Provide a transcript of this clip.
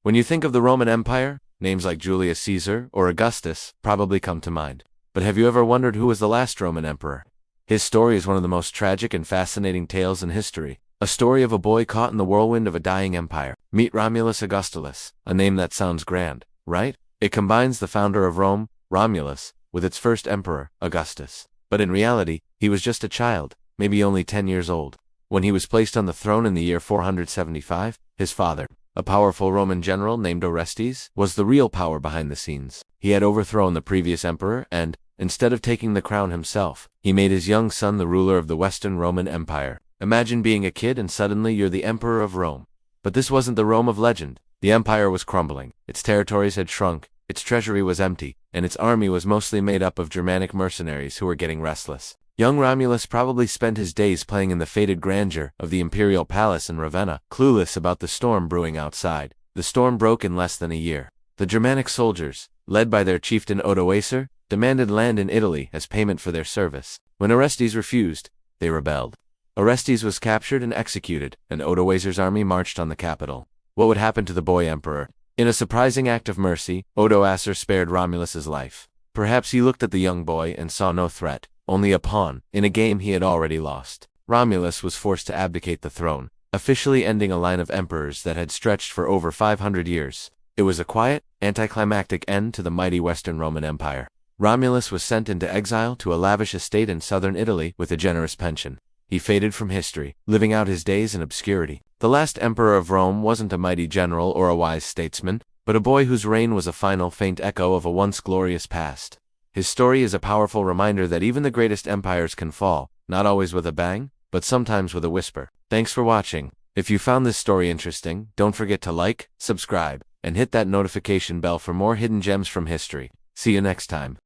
When you think of the Roman Empire, names like Julius Caesar or Augustus probably come to mind. But have you ever wondered who was the last Roman emperor? His story is one of the most tragic and fascinating tales in history. A story of a boy caught in the whirlwind of a dying empire. Meet Romulus Augustulus, a name that sounds grand, right? It combines the founder of Rome, Romulus, with its first emperor, Augustus. But in reality, he was just a child, maybe only 10 years old. When he was placed on the throne in the year 475, his father, a powerful Roman general named Orestes, was the real power behind the scenes. He had overthrown the previous emperor and, instead of taking the crown himself, he made his young son the ruler of the Western Roman Empire. Imagine being a kid and suddenly you're the emperor of Rome. But this wasn't the Rome of legend. The empire was crumbling, its territories had shrunk, its treasury was empty, and its army was mostly made up of Germanic mercenaries who were getting restless. Young Romulus probably spent his days playing in the faded grandeur of the imperial palace in Ravenna, clueless about the storm brewing outside. The storm broke in less than a year. The Germanic soldiers, led by their chieftain Odoacer, demanded land in Italy as payment for their service. When Orestes refused, they rebelled. Orestes was captured and executed, and Odoacer's army marched on the capital. What would happen to the boy emperor? In a surprising act of mercy, Odoacer spared Romulus's life. Perhaps he looked at the young boy and saw no threat, only a pawn, in a game he had already lost. Romulus was forced to abdicate the throne, officially ending a line of emperors that had stretched for over 500 years. It was a quiet, anticlimactic end to the mighty Western Roman Empire. Romulus was sent into exile to a lavish estate in southern Italy with a generous pension. He faded from history, living out his days in obscurity. The last emperor of Rome wasn't a mighty general or a wise statesman, but a boy whose reign was a final faint echo of a once glorious past. His story is a powerful reminder that even the greatest empires can fall, not always with a bang, but sometimes with a whisper. Thanks for watching. If you found this story interesting, don't forget to like, subscribe, and hit that notification bell for more hidden gems from history. See you next time.